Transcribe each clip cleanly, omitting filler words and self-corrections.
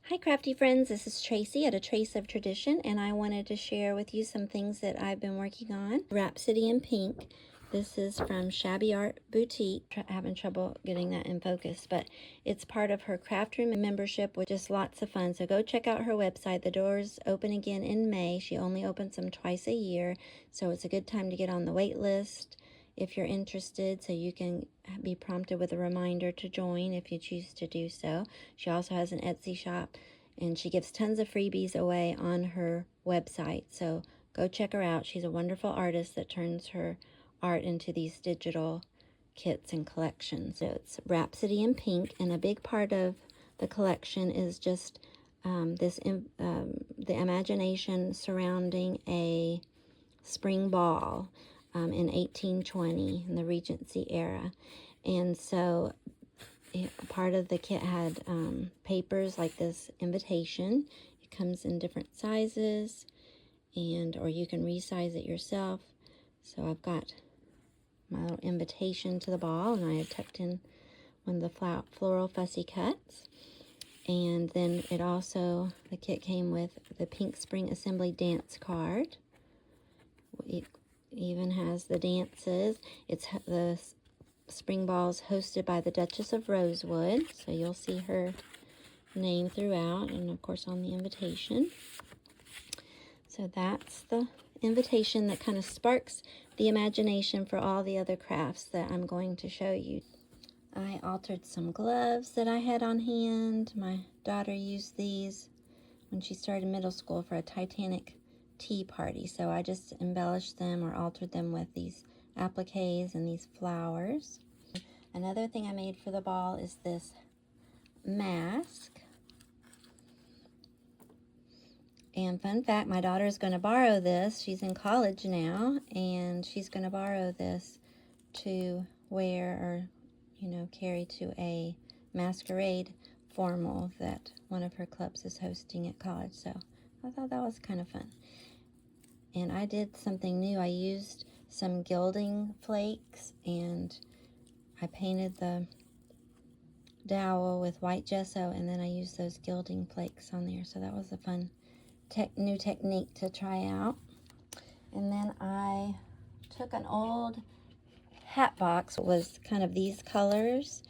Hi crafty friends, this is Tracy at A Trace of Tradition, and I wanted to share with you some things that I've been working on. Rhapsody in Pink. This is from Shabby Art Boutique. Having trouble getting that in focus, but it's part of her craft room membership, which is lots of fun. So go check out her website. The doors open again in May. She only opens them twice a year, so it's a good time to get on the wait list if you're interested, so you can be prompted with a reminder to join if you choose to do so. She also has an Etsy shop, and she gives tons of freebies away on her website, so go check her out. She's a wonderful artist that turns her art into these digital kits and collections. So it's Rhapsody in Pink, and a big part of the collection is just the imagination surrounding a spring ball in 1820 in the Regency era. And so part of the kit had papers like this invitation. It comes in different sizes, or you can resize it yourself. So I've got my little invitation to the ball, and I have tucked in one of the floral fussy cuts. And then the kit came with the Pink Spring Assembly dance card. It even has the dances. It's the spring balls hosted by the Duchess of Rosewood, so you'll see her name throughout, and of course on the invitation. So that's the invitation that kind of sparks the imagination for all the other crafts that I'm going to show you. I altered some gloves that I had on hand. My daughter used these when she started middle school for a Titanic tea party, so I just embellished them or altered them with these appliques and these flowers. Another thing I made for the ball is this mask. And fun fact, my daughter is going to borrow this. She's in college now, and she's going to borrow this to wear or, carry to a masquerade formal that one of her clubs is hosting at college. So I thought that was kind of fun. And I did something new. I used some gilding flakes, and I painted the dowel with white gesso, and then I used those gilding flakes on there. So that was a fun new technique to try out. And then I took an old hat box. It was kind of these colors,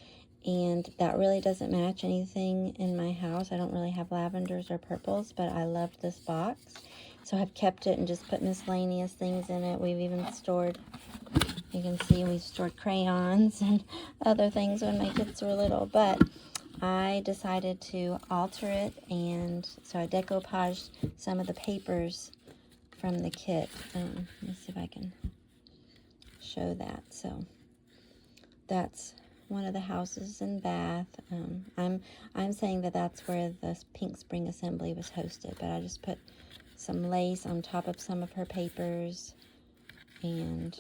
and that really doesn't match anything in my house. I don't really have lavenders or purples, but I loved this box. So I've kept it and just put miscellaneous things in it. We've even stored, you can see we've stored crayons and other things when my kids were little. But I decided to alter it, and so I decoupaged some of the papers from the kit. Let me see if I can show that. So that's one of the houses in Bath. I'm saying that that's where the Pink Spring Assembly was hosted, but I just put some lace on top of some of her papers, and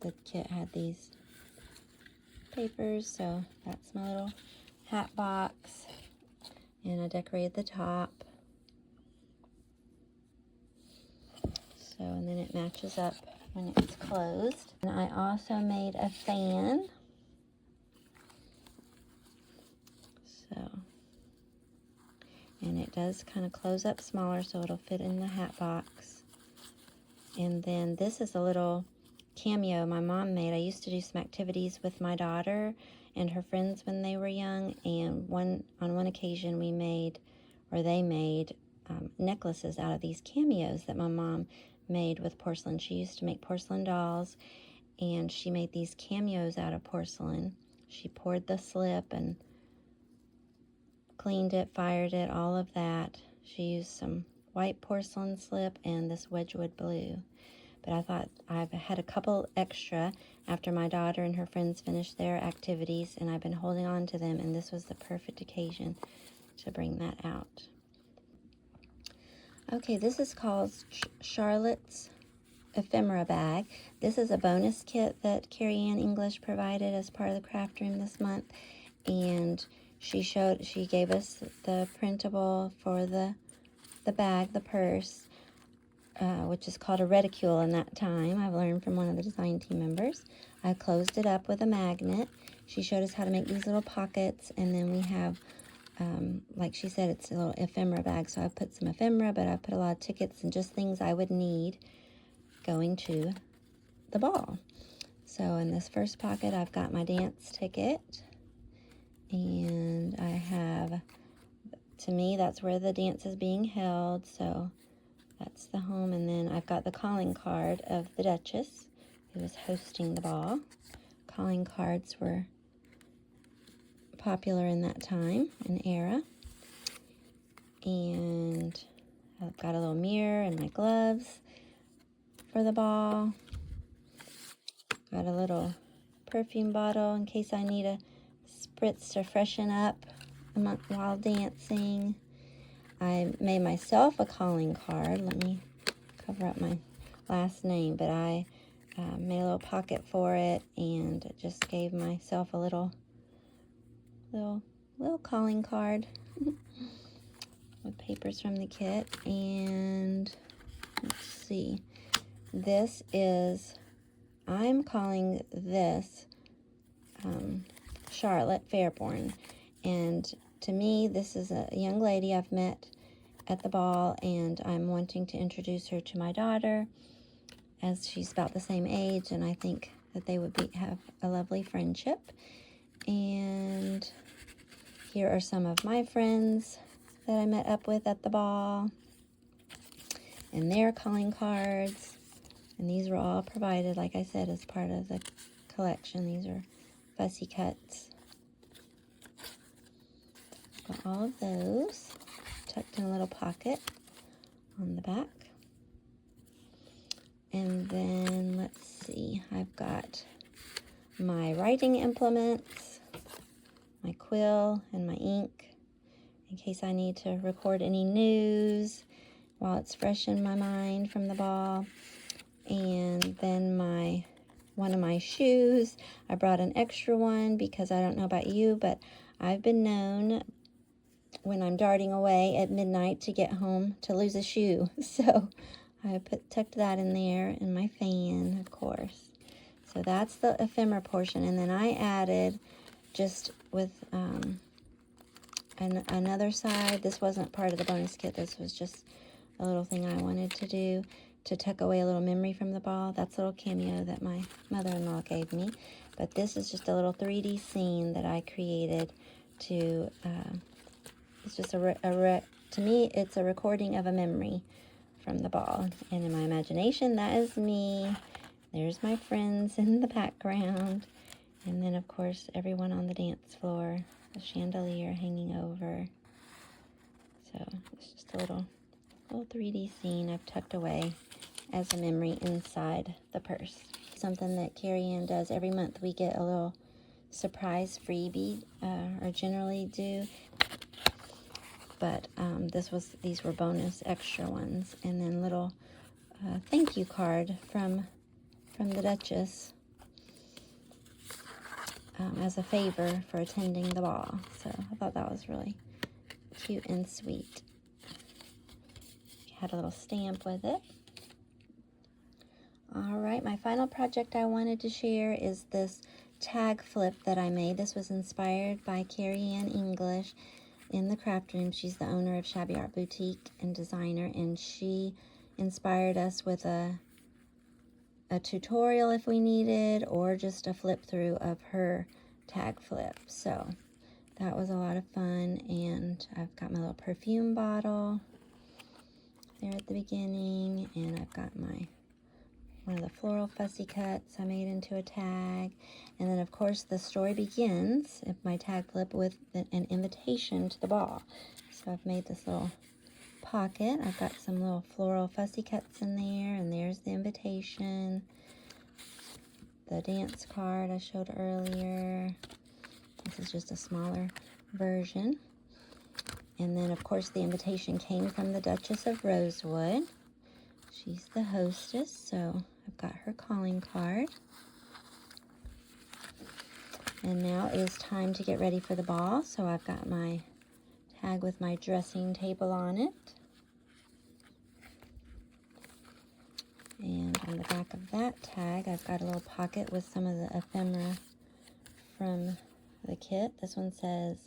the kit had these papers. So that's my little hat box, and I decorated the top. So, and then it matches up when it's closed. And I also made a fan. So, and it does kind of close up smaller, so it'll fit in the hat box. And then this is a little cameo my mom made. I used to do some activities with my daughter and her friends when they were young, and on one occasion they made necklaces out of these cameos that my mom made with porcelain. She used to make porcelain dolls, and she made these cameos out of porcelain. She poured the slip and cleaned it, fired it, all of that. She used some white porcelain slip and this Wedgwood blue. But I thought I've had a couple extra after my daughter and her friends finished their activities, and I've been holding on to them, and this was the perfect occasion to bring that out. Okay, this is called Charlotte's Ephemera Bag. This is a bonus kit that Carrie Ann English provided as part of the craft room this month, and she gave us the printable for the bag, the purse, which is called a reticule in that time. I've learned from one of the design team members. I closed it up with a magnet. She showed us how to make these little pockets, and then we have like she said, it's a little ephemera bag, so I put some ephemera, but I put a lot of tickets and just things I would need going to the ball. So in this first pocket, I've got my dance ticket, and I have, to me, that's where the dance is being held, so that's the home. And then I've got the calling card of the Duchess, who is hosting the ball. Calling cards were popular in that time and era. And I've got a little mirror and my gloves for the ball. Got a little perfume bottle in case I need a spritz to freshen up while dancing. I made myself a calling card. Let me cover up my last name, but I made a little pocket for it and just gave myself a little calling card with papers from the kit. And let's see, this is, I'm calling this Charlotte Fairborn, and to me this is a young lady I've met at the ball, and I'm wanting to introduce her to my daughter, as she's about the same age, and I think that they would have a lovely friendship. And here are some of my friends that I met up with at the ball, and their calling cards. And these were all provided, like I said, as part of the collection. These are fussy cuts. Got all of those tucked in a little pocket on the back. And then, let's see, I've got my writing implements, my quill and my ink, in case I need to record any news while it's fresh in my mind from the ball. And then one of my shoes, I brought an extra one because I don't know about you, but I've been known when I'm darting away at midnight to get home to lose a shoe. So I tucked that in there, and my fan, of course. So that's the ephemera portion. And then I added, just with another side, this wasn't part of the bonus kit, this was just a little thing I wanted to do to tuck away a little memory from the ball. That's a little cameo that my mother-in-law gave me. But this is just a little 3D scene that I created to, it's just to me, it's a recording of a memory from the ball. And in my imagination, that is me. There's my friends in the background. And then, of course, everyone on the dance floor, the chandelier hanging over. So it's just a little 3D scene I've tucked away as a memory inside the purse. Something that Carrie Ann does every month. We get a little surprise freebie, or generally do. But these were bonus extra ones. And then little thank you card from the Duchess as a favor for attending the ball. So I thought that was really cute and sweet. Had a little stamp with it. All right, my final project I wanted to share is this tag flip that I made. This was inspired by Carrie Ann English in the craft room. She's the owner of Shabby Art Boutique and designer, and she inspired us with a tutorial if we needed, or just a flip through of her tag flip. So that was a lot of fun. And I've got my little perfume bottle there at the beginning, and I've got one of the floral fussy cuts I made into a tag. And then, of course, the story begins, my tag flip, with an invitation to the ball. So I've made this little pocket. I've got some little floral fussy cuts in there, and there's the invitation. The dance card I showed earlier. This is just a smaller version. And then, of course, the invitation came from the Duchess of Rosewood. She's the hostess, so I've got her calling card. And now it is time to get ready for the ball. So I've got my tag with my dressing table on it. And on the back of that tag, I've got a little pocket with some of the ephemera from the kit. This one says,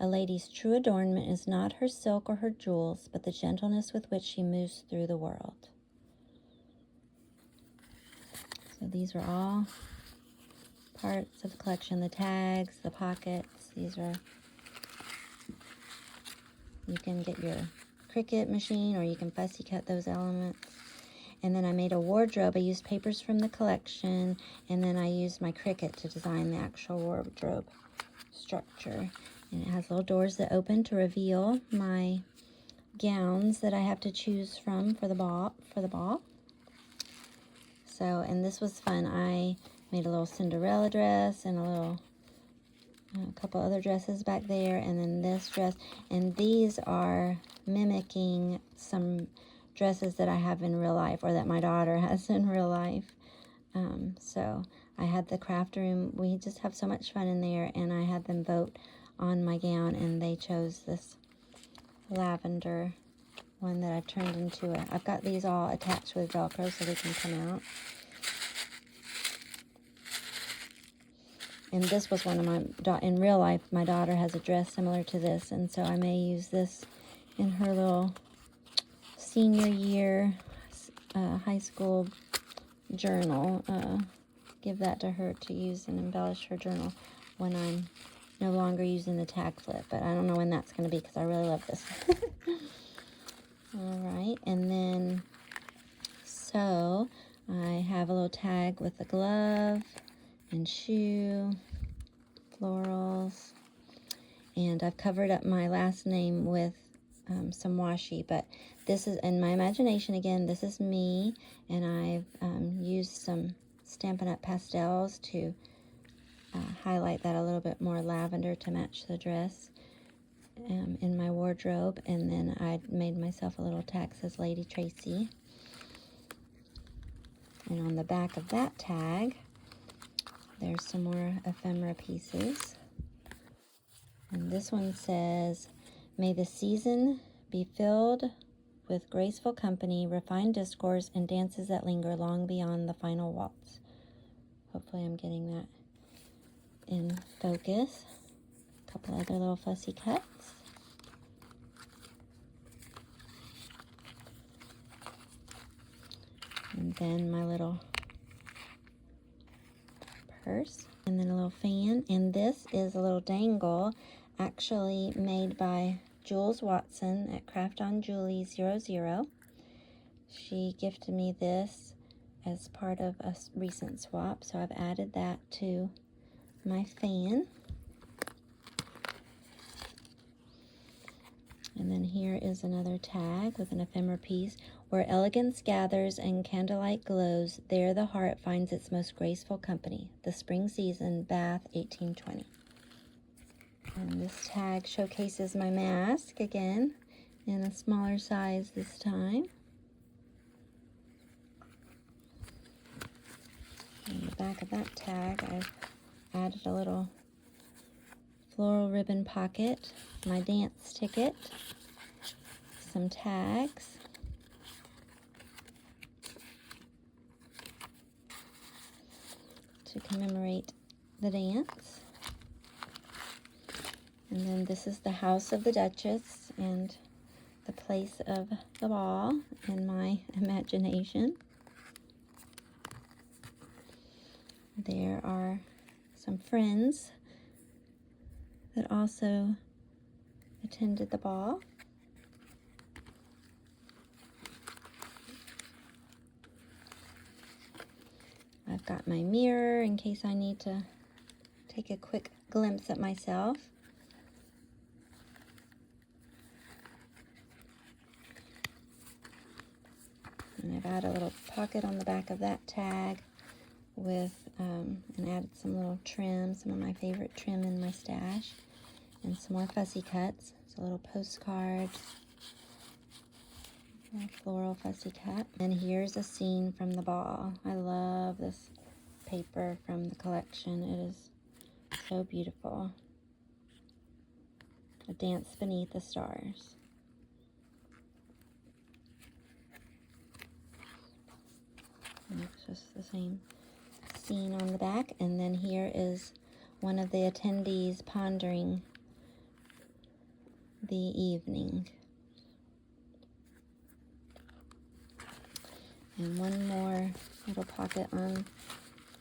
A lady's true adornment is not her silk or her jewels, but the gentleness with which she moves through the world. So these are all parts of the collection. The tags, the pockets, these are, you can get your Cricut machine or you can fussy cut those elements. And then I made a wardrobe. I used papers from the collection, and then I used my Cricut to design the actual wardrobe structure. And it has little doors that open to reveal my gowns that I have to choose from for the ball. So, and this was fun. I made a little Cinderella dress and a couple other dresses back there, and then this dress. And these are mimicking some dresses that I have in real life, or that my daughter has in real life. So I had the craft room. We just have so much fun in there, and I had them vote on my gown, and they chose this lavender one that I've turned into I've got these all attached with Velcro so they can come out. And this was one of my, in real life, my daughter has a dress similar to this, and so I may use this in her little senior year high school journal. Give that to her to use and embellish her journal when I'm no longer using the tag flip, but I don't know when that's going to be because I really love this. All right, and then so I have a little tag with the glove and shoe, florals, and I've covered up my last name with some washi, but this is, in my imagination again, this is me, and I've used some Stampin' Up! Pastels to highlight that a little bit more lavender to match the dress in my wardrobe. And then I made myself a little tag that says Lady Tracy. And on the back of that tag, there's some more ephemera pieces. And this one says, "May the season be filled with graceful company, refined discourse, and dances that linger long beyond the final waltz." Hopefully I'm getting that in focus. A couple other little fussy cuts. And then my little purse. And then a little fan. And this is a little dangle actually made by Jules Watson at Craft on Julie 00. She gifted me this as part of a recent swap, so I've added that to my fan. And then here is another tag with an ephemera piece. "Where elegance gathers and candlelight glows, there the heart finds its most graceful company. The spring season, Bath, 1820. And this tag showcases my mask again in a smaller size this time. On the back of that tag, I've added a little floral ribbon pocket, my dance ticket, some tags, to commemorate the dance. And then this is the house of the Duchess and the place of the ball in my imagination. There are some friends that also attended the ball. I've got my mirror in case I need to take a quick glimpse at myself. And I've added a little pocket on the back of that tag with, and added some little trim, some of my favorite trim in my stash, and some more fussy cuts. It's a little postcard, a floral fussy cut. And here's a scene from the ball. I love this paper from the collection. It is so beautiful. A Dance Beneath the Stars. And it's just the same scene on the back. And then here is one of the attendees pondering the evening. And one more little pocket on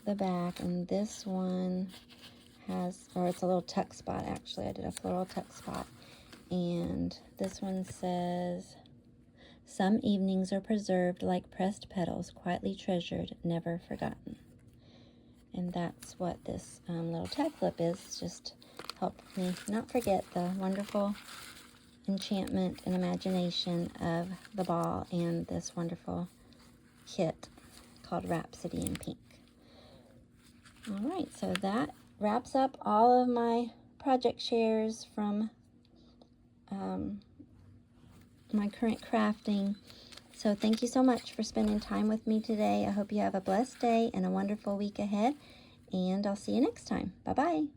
the back, and this one has, or it's a little tuck spot actually. I did a floral tuck spot. And this one says, "Some evenings are preserved like pressed petals, quietly treasured, never forgotten." And that's what this little tag flip is. Just help me not forget the wonderful enchantment and imagination of the ball and this wonderful kit called Rhapsody in Pink. All right, so that wraps up all of my project shares from my current crafting. So thank you so much for spending time with me today. I hope you have a blessed day and a wonderful week ahead, and I'll see you next time. Bye-bye.